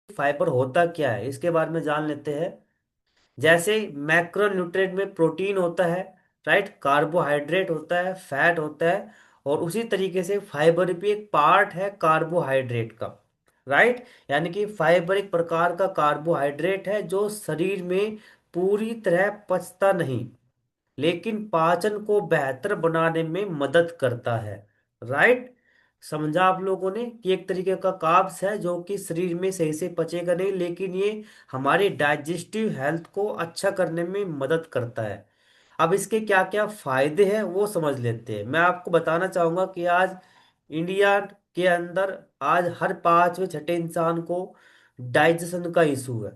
Fibre होता क्या है इसके बारे में जान लेते हैं। जैसे मैक्रोन्यूट्रिएंट में प्रोटीन होता है, राइट, कार्बोहाइड्रेट होता है, फैट होता है, और उसी तरीके से फाइबर भी एक पार्ट है कार्बोहाइड्रेट का, राइट। यानी कि फाइबर एक प्रकार का कार्बोहाइड्रेट है जो शरीर में पूरी तरह पचता नहीं, लेकिन पाचन को बेहतर बनाने में मदद करता है, राइट। समझा आप लोगों ने कि एक तरीके का कार्ब्स है जो कि शरीर में सही से पचेगा नहीं, लेकिन ये हमारी डाइजेस्टिव हेल्थ को अच्छा करने में मदद करता है। अब इसके क्या क्या फायदे हैं वो समझ लेते हैं। मैं आपको बताना चाहूंगा कि आज इंडिया के अंदर आज हर पांचवें छठे इंसान को डाइजेशन का इशू है,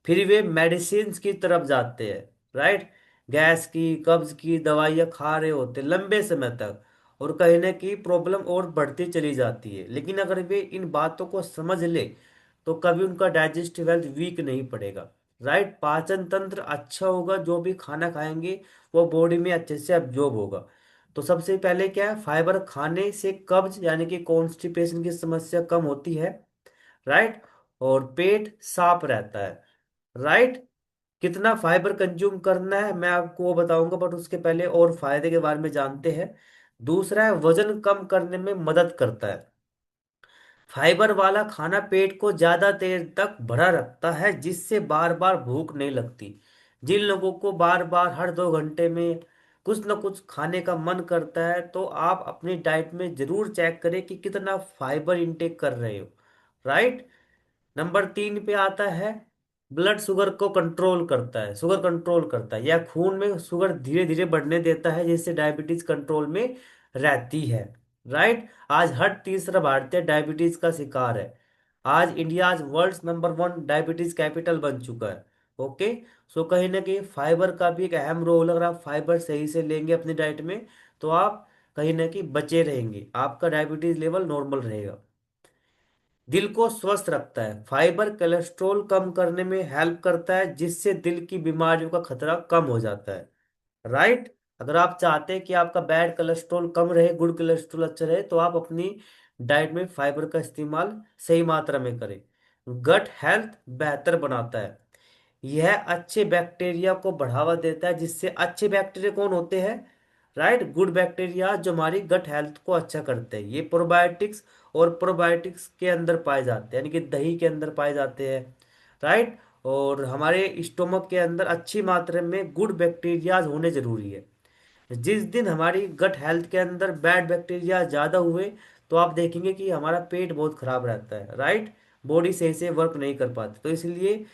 फिर वे मेडिसिन की तरफ जाते हैं, राइट। गैस की, कब्ज की दवाइयाँ खा रहे होते लंबे समय तक, और कहने की प्रॉब्लम और बढ़ती चली जाती है। लेकिन अगर वे इन बातों को समझ ले तो कभी उनका डाइजेस्टिव हेल्थ वीक नहीं पड़ेगा, राइट। पाचन तंत्र अच्छा होगा, जो भी खाना खाएंगे वो बॉडी में अच्छे से अब्जॉर्ब होगा। तो सबसे पहले क्या है, फाइबर खाने से कब्ज यानी कि कॉन्स्टिपेशन की समस्या कम होती है, राइट, और पेट साफ रहता है, राइट। कितना फाइबर कंज्यूम करना है मैं आपको वो बताऊंगा, बट उसके पहले और फायदे के बारे में जानते हैं। दूसरा है वजन कम करने में मदद करता है। फाइबर वाला खाना पेट को ज्यादा देर तक भरा रखता है, जिससे बार बार भूख नहीं लगती। जिन लोगों को बार बार हर 2 घंटे में कुछ ना कुछ खाने का मन करता है, तो आप अपनी डाइट में जरूर चेक करें कि कितना फाइबर इंटेक कर रहे हो, राइट। नंबर 3 पे आता है, ब्लड शुगर को कंट्रोल करता है, शुगर कंट्रोल करता है, या खून में शुगर धीरे धीरे बढ़ने देता है, जिससे डायबिटीज कंट्रोल में रहती है, राइट। आज हर तीसरा भारतीय डायबिटीज का शिकार है। आज इंडिया आज वर्ल्ड नंबर 1 डायबिटीज कैपिटल बन चुका है। ओके। सो कहीं ना कहीं फाइबर का भी एक अहम रोल, अगर आप फाइबर सही से लेंगे अपनी डाइट में तो आप कहीं ना कहीं बचे रहेंगे, आपका डायबिटीज लेवल नॉर्मल रहेगा। दिल को स्वस्थ रखता है, फाइबर कोलेस्ट्रॉल कम करने में हेल्प करता है, जिससे दिल की बीमारियों का खतरा कम हो जाता है, राइट। अगर आप चाहते हैं कि आपका बैड कोलेस्ट्रॉल कम रहे, गुड कोलेस्ट्रॉल अच्छा रहे, तो आप अपनी डाइट में फाइबर का इस्तेमाल सही मात्रा में करें। गट हेल्थ बेहतर बनाता है, यह अच्छे बैक्टीरिया को बढ़ावा देता है, जिससे अच्छे बैक्टीरिया कौन होते हैं, राइट, गुड बैक्टीरिया जो हमारी गट हेल्थ को अच्छा करते हैं। ये प्रोबायोटिक्स और प्रोबायोटिक्स के अंदर पाए जाते हैं, यानी कि दही के अंदर पाए जाते हैं, राइट। और हमारे स्टोमक के अंदर अच्छी मात्रा में गुड बैक्टीरिया होने जरूरी है। जिस दिन हमारी गट हेल्थ के अंदर बैड बैक्टीरिया ज़्यादा हुए, तो आप देखेंगे कि हमारा पेट बहुत खराब रहता है, राइट। बॉडी सही से वर्क नहीं कर पाती। तो इसलिए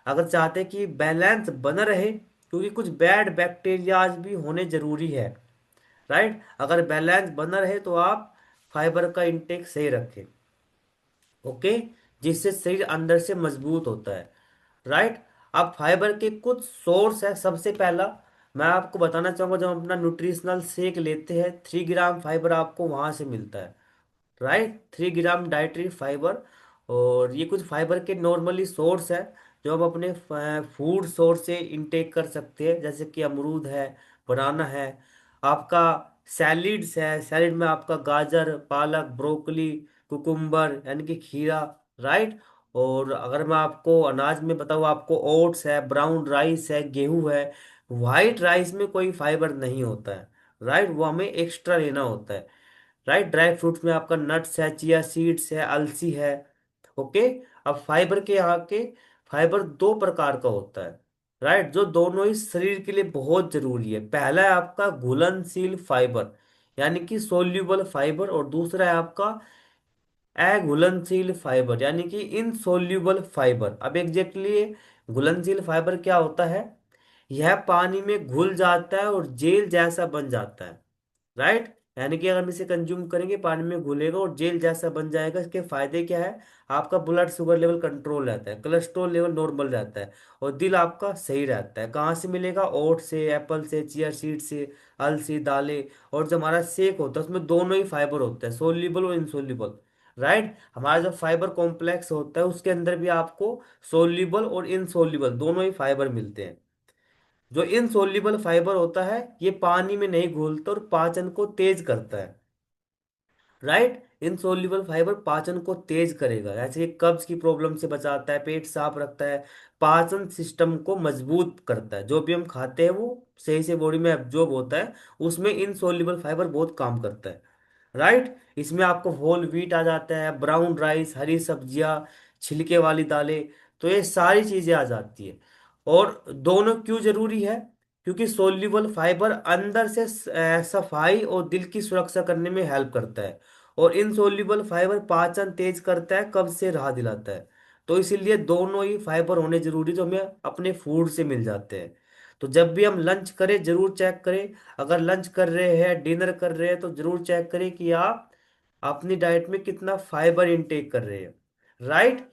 अगर चाहते हैं कि बैलेंस बना रहे, क्योंकि कुछ बैड बैक्टीरियाज भी होने जरूरी है, राइट। अगर बैलेंस बना रहे तो आप फाइबर का इंटेक सही रखें, ओके, जिससे शरीर अंदर से मजबूत होता है, राइट। अब फाइबर के कुछ सोर्स है। सबसे पहला मैं आपको बताना चाहूंगा, जब हम अपना न्यूट्रिशनल शेक लेते हैं 3 ग्राम फाइबर आपको वहां से मिलता है, राइट, 3 ग्राम डाइटरी फाइबर। और ये कुछ फाइबर के नॉर्मली सोर्स है जो आप अपने फूड सोर्स से इंटेक कर सकते हैं, जैसे कि अमरूद है, बनाना है, आपका सैलिड्स है, सैलिड में आपका गाजर, पालक, ब्रोकली, कुकुम्बर यानी कि खीरा, राइट। और अगर मैं आपको अनाज में बताऊँ, आपको ओट्स है, ब्राउन राइस है, गेहूं है। वाइट राइस में कोई फाइबर नहीं होता है, राइट, वो हमें एक्स्ट्रा लेना होता है, राइट। ड्राई फ्रूट्स में आपका नट्स है, चिया सीड्स है, अलसी है, ओके। अब फाइबर के यहाँ के फाइबर 2 प्रकार का होता है, राइट, जो दोनों ही शरीर के लिए बहुत जरूरी है। पहला है आपका घुलनशील फाइबर, यानी कि सोल्यूबल फाइबर, और दूसरा है आपका अघुलनशील फाइबर, यानी कि इनसोल्यूबल फाइबर। अब एग्जैक्टली घुलनशील फाइबर क्या होता है, यह पानी में घुल जाता है और जेल जैसा बन जाता है, राइट। यानी कि अगर हम इसे कंज्यूम करेंगे पानी में घुलेगा और जेल जैसा बन जाएगा। इसके फायदे क्या है, आपका ब्लड शुगर लेवल कंट्रोल रहता है, कोलेस्ट्रॉल लेवल नॉर्मल रहता है, और दिल आपका सही रहता है। कहाँ से मिलेगा, ओट से, एप्पल से, चिया सीड से, अलसी, दालें। और जो हमारा शेक होता है उसमें दोनों ही फाइबर होते हैं, सोल्यूबल और इनसोल्यूबल, राइट। हमारा जो फाइबर कॉम्प्लेक्स होता है उसके अंदर भी आपको सोल्यूबल और इनसोल्यूबल दोनों ही फाइबर मिलते हैं। जो इनसोल्यूबल फाइबर होता है ये पानी में नहीं घुलता और पाचन को तेज करता है, राइट। इनसॉल्युबल फाइबर पाचन को तेज करेगा, जैसे कि कब्ज की प्रॉब्लम से बचाता है, पेट साफ रखता है, पाचन सिस्टम को मजबूत करता है, जो भी हम खाते हैं वो सही से बॉडी में एब्जॉर्ब होता है, उसमें इनसॉल्युबल फाइबर बहुत काम करता है। राइट। इसमें आपको होल व्हीट आ जाता है, ब्राउन राइस, हरी सब्जियां, छिलके वाली दालें, तो ये सारी चीजें आ जाती है। और दोनों क्यों जरूरी है? क्योंकि सोल्यूबल फाइबर अंदर से सफाई और दिल की सुरक्षा करने में हेल्प करता है, और इनसोल्यूबल फाइबर पाचन तेज करता है, कब्ज से राहत दिलाता है। तो इसीलिए दोनों ही फाइबर होने जरूरी, जो हमें अपने फूड से मिल जाते हैं। तो जब भी हम लंच करें जरूर चेक करें, अगर लंच कर रहे हैं, डिनर कर रहे हैं, तो जरूर चेक करें कि आप अपनी डाइट में कितना फाइबर इंटेक कर रहे हैं। राइट।